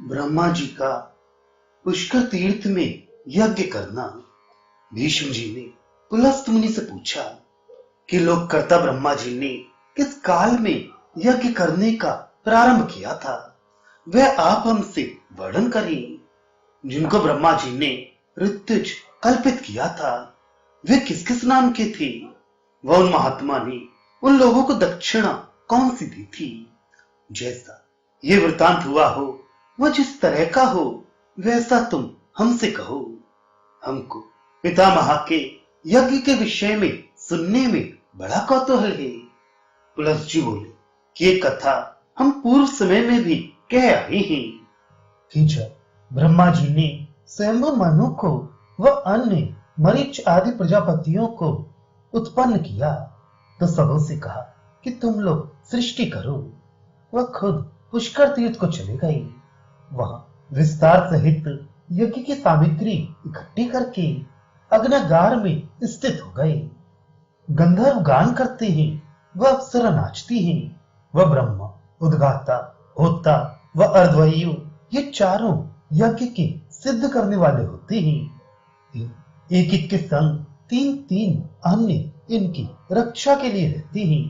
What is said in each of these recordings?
ब्रह्मा जी का पुष्कर तीर्थ में यज्ञ करना। भीष्म जी ने पुलस्त मुनि से पूछा कि लोक कर्ता ब्रह्मा जी ने किस काल में यज्ञ करने का प्रारंभ किया था, वह आप हमसे वर्णन करें। जिनको ब्रह्मा जी ने ऋतुज कल्पित किया था, वे किस किस नाम के थे? वह उन महात्मा ने उन लोगों को दक्षिणा कौन सी दी थी? जैसा ये वृतांत हुआ हो, वह जिस तरह का हो, वैसा तुम हमसे कहो। हमको पितामह के यज्ञ के विषय में सुनने में बड़ा कौतूहल है। पुलस्त जी बोले कि ये कथा हम पूर्व समय में भी कह आए हैं कि जब ब्रह्मा जी ने स्वयंभू मनु को व अन्य मरीच आदि प्रजापतियों को उत्पन्न किया, तो सबों से कहा कि तुम लोग सृष्टि करो। वह खुद पुष्कर तीर्थ को चले गए। वहां विस्तार सहित यज्ञ की सामग्री इकट्ठी करके अग्नागार में स्थित हो गए। गंधर्व गान करते हैं, वह अप्सरा नाचती हैं, वह ब्रह्मा, उद्गाता, होता व अर्धवायु ये चारों यज्ञ के सिद्ध करने वाले होते हैं। एक एक के संग तीन तीन अन्य इनकी रक्षा के लिए रहते हैं।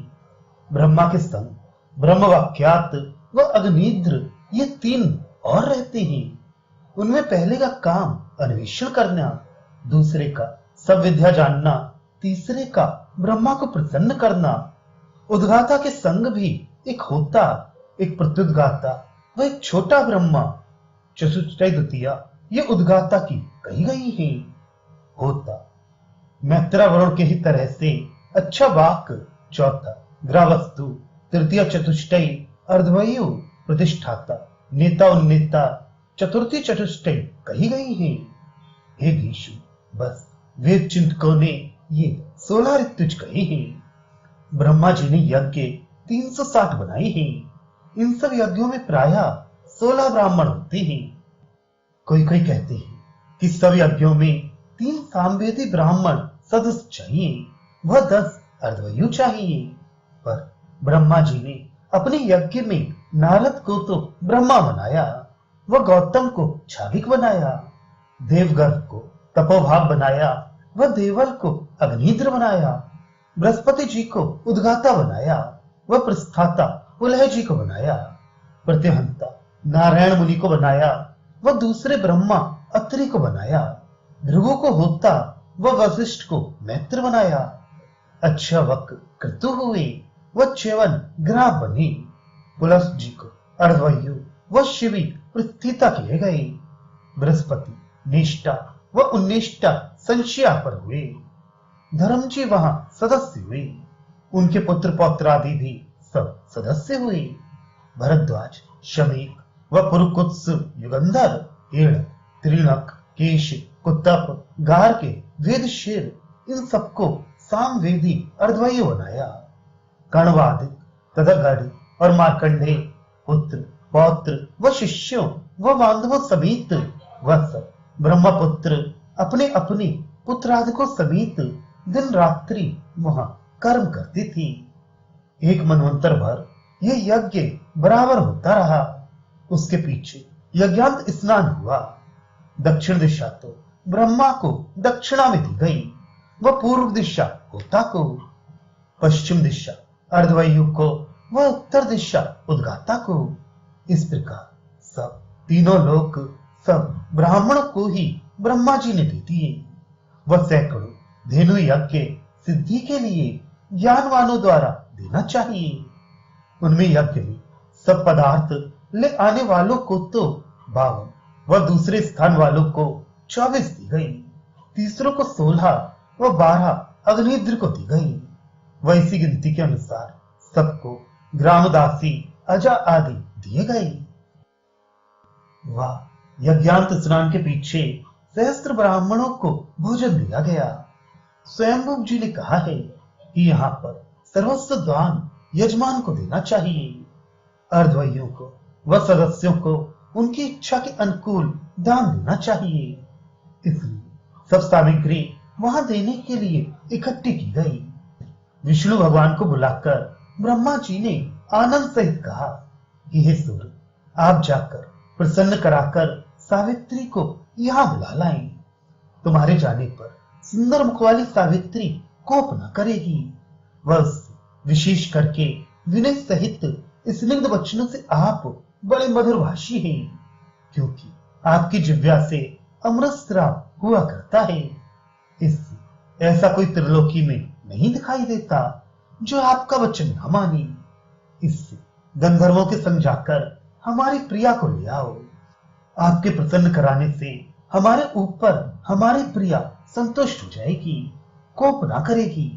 ब्रह्मा के संग ब्रह्म वाक्यात व अग्निद्र ये तीन और रहते हैं। उनमें पहले का काम अन्वेषण करना, दूसरे का सब विद्या जानना, तीसरे का ब्रह्मा को प्रसन्न करना। उद्गाता के संग भी एक होता, एक प्रत्युद्गाता व एक छोटा ब्रह्मा। चतुष्टय द्वितीया ये उद्गाता की कही गई है। होता मैत्रा वरुण के ही तरह से अच्छा वाक चौथा, ग्रावस्तु तृतीय, चतुष्टय अर्धवायु प्रतिष्ठाता, नेता उन्नेता चतुर्थी चतुष्टय कही गई है। हे भीष्म, बस वेद चिंतकों ने ये 16 ऋतुज कही है। ब्रह्मा जी ने यज्ञ 360 बनाए हैं। इन सब यज्ञों में प्रायः 16 ब्राह्मण होते हैं। कोई कोई कहते हैं कि सब यज्ञों में 3 सामवेदी ब्राह्मण सदस्य चाहिए, वह 10 अर्धवायु चाहिए। पर ब्रह्मा जी ने अपने यज्ञ में नारद को तो ब्रह्मा बनाया, वह गौतम को छागिक बनाया, देवगर्भ को तपोभाग बनाया, वह देवल को अग्निद्र बनाया, बृहस्पति जी को उद्गाता बनाया, वह प्रस्थाता उलह जी को बनाया, प्रत्यहंता नारायण मुनि को बनाया, वह दूसरे ब्रह्मा अत्रि को बनाया, भृगु को होता व वशिष्ठ को मैत्र बनाया। अच्छा वक क्रतु हुए, वह च्यवन ग्राह बने। पुलस्त जी को अर्धवायु व शिवी प्रस्थिता किए गए। बृहस्पति निष्ठा व उन्निष्ठा संशया पर हुए। धर्म जी वहां सदस्य हुए। उनके पुत्र पौत्र आदि भी सब सदस्य हुए। भरद्वाज, शमीक व पुरुकुत्स, युगंधर, हेड़, त्रिणक, केश, कुत्तप, गार्ग्य, वेदशीर इन सबको सामवेदी अर्धवायु बनाया। कण्वादिक, तदगढ़ और मार्कंडेय पुत्र पौत्र व शिष्यों व बांधवों समेत वह सब ब्रह्मपुत्र अपने अपने पुत्रादिकों समेत दिन रात्रि वहां कर्म करती थी। एक मनवंतर भर यह यज्ञ बराबर होता रहा। उसके पीछे यज्ञांत स्नान हुआ। दक्षिण दिशा तो ब्रह्मा को दक्षिणा में दी गई, वह पूर्व दिशा होता को, पश्चिम दिशा अर्धवायु को व उत्तर दिशा उद्गाता को। इस प्रकार सब तीनों लोक सब ब्राह्मण को ही ब्रह्मा जी ने दे दिए। वह सैकड़ों धेनु यज्ञ सिद्धि के लिए ज्ञानवानों द्वारा देना चाहिए। उनमें यज्ञ में सब पदार्थ ले आने वालों को तो 52 व दूसरे स्थान वालों को 24 दी गई। तीसरों को 16 व 12 अग्निद्र को दी गई। वह इसी गिनती के अनुसार सबको ग्रामदासी, अजा आदि दिए गए। वह यज्ञांत स्नान के पीछे सहस्त्र ब्राह्मणों को भोजन दिया गया। स्वयंभू जी ने कहा है कि यहाँ पर सर्वस्व दान यजमान को देना चाहिए। अर्धवाइयों को व सदस्यों को उनकी इच्छा के अनुकूल दान देना चाहिए। इसलिए सब सामग्री वहां देने के लिए इकट्ठी की गई। विष्णु भगवान को बुलाकर ब्रह्मा जी ने आनंद सहित कहा कि हे सूर्य, आप जाकर प्रसन्न कराकर सावित्री को यहाँ बुला लाएं। तुम्हारे जाने पर सुंदर मुख वाली सावित्री कोप न करेगी। वह उससे विशेष करके विनय सहित स्निग्ध वचनों से आप बड़े मधुरभाषी हैं, क्योंकि आपकी जिह्वा से अमृत स्राव हुआ करता है। इससे ऐसा कोई त्रिलोकी में नहीं दिखाई देता जो आपका वचन न माने। इससे गंधर्वों के संग जाकर हमारी प्रिया को ले आओ। आपके प्रसन्न कराने से हमारे ऊपर हमारी प्रिया संतुष्ट हो जाएगी, कोप ना करेगी।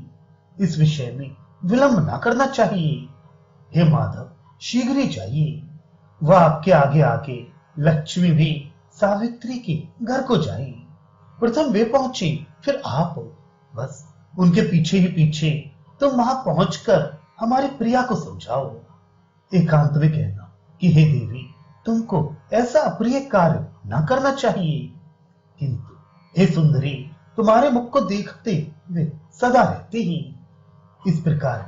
इस विषय में विलंब ना करना चाहिए। हे माधव, शीघ्र ही जाइए। वह आपके आगे आगे लक्ष्मी भी सावित्री के घर को जाए। प्रथम वे पहुंचे, फिर आप। बस उनके पीछे ही पीछे तुम वहां पहुंचकर हमारी प्रिया को समझाओ। एकांत में कहना कि हे देवी, तुमको ऐसा अप्रिय कार्य ना करना चाहिए, किंतु हे सुंदरी, तुम्हारे मुख को देखते वे सदा रहते ही। इस प्रकार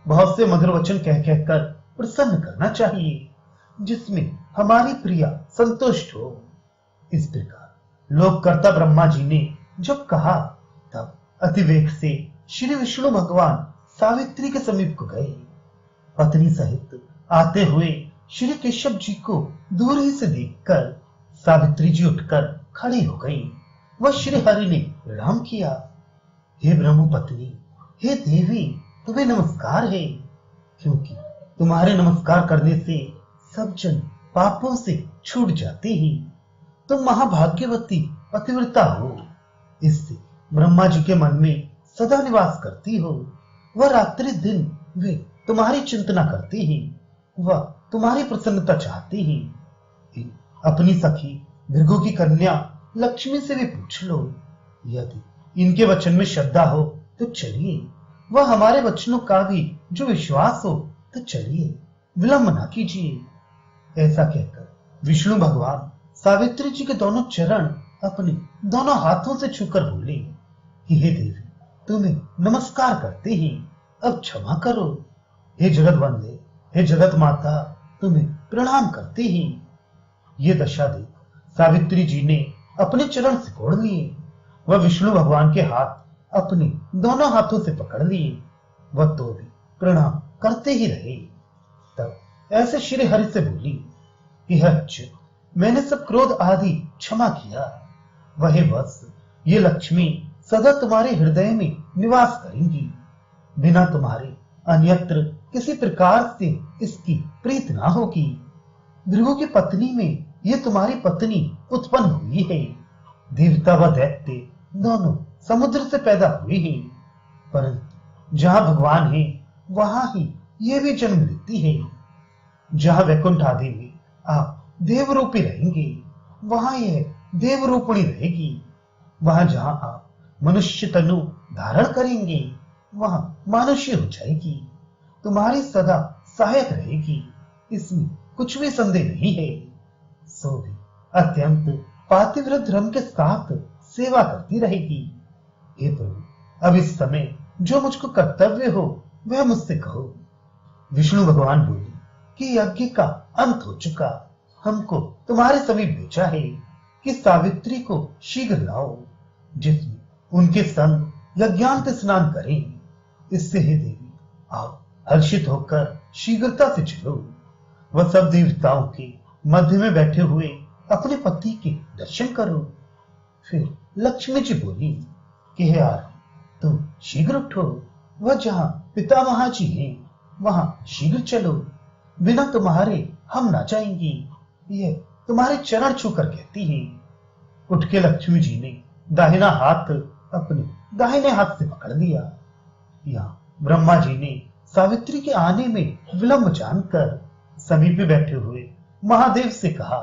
बहुत से मधुर वचन कह कहकर प्रसन्न करना चाहिए, जिसमें हमारी प्रिया संतुष्ट हो। इस प्रकार लोककर्ता ब्रह्मा जी ने जब कहा, तब अतिवेग से श्री विष्णु भगवान सावित्री के समीप को गए। पत्नी सहित आते हुए श्री केशव जी को दूर ही से देखकर सावित्री जी उठकर खड़ी हो गई। वह श्री हरि ने प्रणाम किया। हे ब्रह्म पत्नी, हे देवी, तुम्हें नमस्कार है, क्योंकि तुम्हारे नमस्कार करने से सब जन पापों से छूट जाते हैं। तुम महाभाग्यवती पतिव्रता हो। इससे ब्रह्मा जी के मन में सदा निवास करती हो। वह रात्रि दिन वे तुम्हारी चिंतना करते हैं। वह तुम्हारी प्रसन्नता चाहते हैं। अपनी सखी भृगु की कन्या लक्ष्मी से भी पूछ लो। यदि इनके वचन में श्रद्धा हो तो चलिए, वह हमारे वचनों का भी जो विश्वास हो तो चलिए, विलंब ना कीजिए। ऐसा कहकर विष्णु भगवान सावित्री जी के दोनों चरण अपने दोनों हाथों से छूकर बोले कि हे देवी, तुम्हें नमस्कार करते ही, अब क्षमा करो। हे जगत वंदे, हे जगत माता, तुम्हें प्रणाम करते ही। ये दशा देख सावित्री जी ने अपने चरण सिकोड़ लिए। वह विष्णु भगवान के हाथ अपने दोनों हाथों से पकड़ लिए। वह तो भी प्रणाम करते ही रहे। तब ऐसे श्री हरि से बोली कि अच्युत, मैंने सब क्रोध आदि क्षमा किया। वह बस ये लक्ष्मी सदा तुम्हारे हृदय में निवास करेंगी। बिना तुम्हारे अन्यत्र किसी प्रकार से इसकी प्रीत ना होगी। भृगु की पत्नी में ये तुम्हारी पत्नी उत्पन्न हुई है। देवता व दैत्य दोनों समुद्र से पैदा हुए हैं, परंतु जहां भगवान है वहां ही ये भी जन्म लेती है। जहां वैकुंठ आदि में आप देवरूपी रहेंगे, वहां यह देवरूपिणी रहेगी। वहां जहां आप मनुष्य तनु धारण करेंगे, वहां मनुष्य हो जाएगी। तुम्हारी सदा सहायक रहेगी, इसमें कुछ भी संदेह नहीं है। सो भी अत्यंत पातिव्रत धर्म के साथ सेवा करती रहेगी। हे प्रभु, अब इस समय जो मुझको कर्तव्य हो वह मुझसे कहो। विष्णु भगवान बोले कि यज्ञ का अंत हो चुका, हमको तुम्हारे समीप भेजा है कि सावित्री को शीघ्र लाओ, जिसमें उनके संग यज्ञांत स्नान करें। इससे हे देवी, आप हर्षित होकर शीघ्रता से चलो। वह सब देवताओं के मध्य में बैठे हुए अपने पति के दर्शन करो। फिर लक्ष्मी जी बोली कि हे आर्य, तुम शीघ्र उठो। वह जहां पितामह जी हैं वहां शीघ्र चलो। बिना तुम्हारे हम ना जाएंगी, ये तुम्हारे चरण छूकर कहती है। उठ के लक्ष्मी जी ने दाहिना हाथ अपने दाहिने हाथ से पकड़ लिया। यहाँ ब्रह्मा जी ने सावित्री के आने में विलंब जानकर समीप बैठे हुए महादेव से कहा,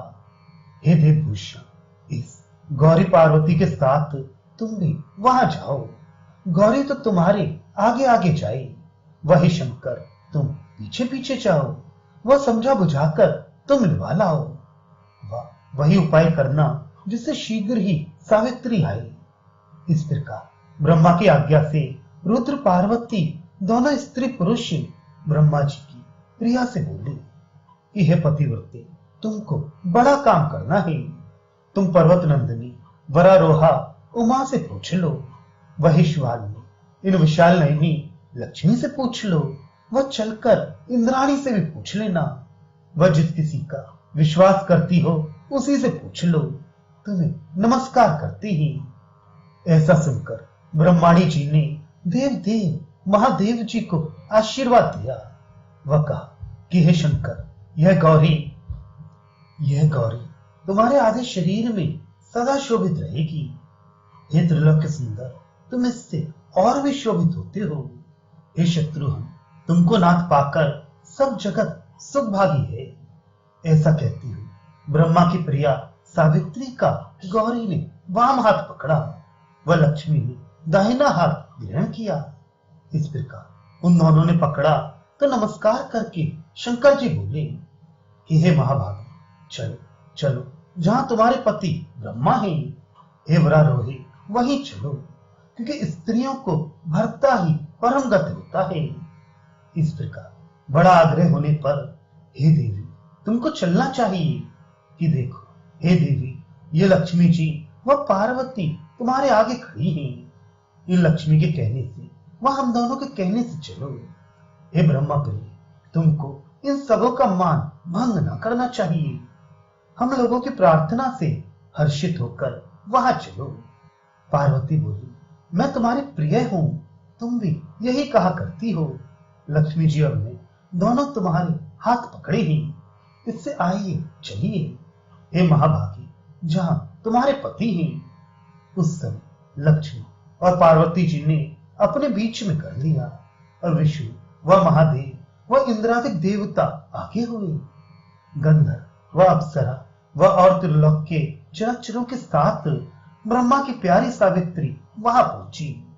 हे देवभूषण, इस गौरी पार्वती के साथ तुम भी वहां जाओ। गौरी तो तुम्हारे आगे आगे जाए, वही शंकर तुम पीछे पीछे जाओ। वह समझा बुझाकर तुम लिवा लाओ। वही उपाय करना जिससे शीघ्र ही सावित्री आए। इस प्रकार ब्रह्मा की आज्ञा से रुद्र पार्वती दोनों स्त्री पुरुष ब्रह्मा जी की प्रिया से बोले कि हे पतिव्रते, तुमको बड़ा काम करना है। तुम पर्वत नंदिनी वरारोहा उमा से पूछ लो, वही शिवालिनी इन विशाल नयनी लक्ष्मी से पूछ लो, वह चलकर इंद्राणी से भी पूछ लेना। वह जिस किसी का विश्वास करती हो उसी से पूछ लो, तुम्हें नमस्कार करती ही। ऐसा सुनकर ब्रह्माणी जी ने देव देव महादेव जी को आशीर्वाद दिया। वह कहा कि हे शंकर, यह गौरी तुम्हारे आधे शरीर में सदा शोभित रहेगी। हे त्रिलोक सुंदर, तुम इससे और भी शोभित होते हो। हे शत्रुघ्न, तुमको नाथ पाकर सब जगत सुखभागी है। ऐसा कहती हुई ब्रह्मा की प्रिया सावित्री का गौरी ने वाम हाथ पकड़ा, वह लक्ष्मी ने दाहिना हाथ ग्रहण किया। इस प्रकार उन दोनों ने पकड़ा तो नमस्कार करके शंकर जी बोले कि हे महाभागे, चलो चलो, जहां तुम्हारे पति ब्रह्मा हैं। हे वरारोही, वहीं चलो, क्योंकि स्त्रियों को भरता ही परम गति होता है। इस प्रकार बड़ा आग्रह होने पर हे देवी, तुमको चलना चाहिए। कि देखो हे देवी, ये लक्ष्मी जी व पार्वती तुम्हारे आगे खड़ी हैं। इन लक्ष्मी के कहने से वह हम दोनों के कहने से चलो। हे ब्रह्मा प्रिय, तुमको इन सबों का मान भंग न करना चाहिए। हम लोगों की प्रार्थना से हर्षित होकर वहां चलो। पार्वती बोली, मैं तुम्हारी प्रिय हूं, तुम भी यही कहा करती हो। लक्ष्मी जी और मैं दोनों तुम्हारे हाथ पकड़े हैं, इससे आइए चलिए। हे महाभागी, जहां तुम्हारे पति हैं। उस समय लक्ष्मी और पार्वती जी ने अपने बीच में कर लिया और विष्णु व महादेव व इंद्रादिक देवता आगे हुए। गंधर्व व अप्सरा व और त्रिलोक के चरचरों के साथ ब्रह्मा की प्यारी सावित्री वहां पहुंची।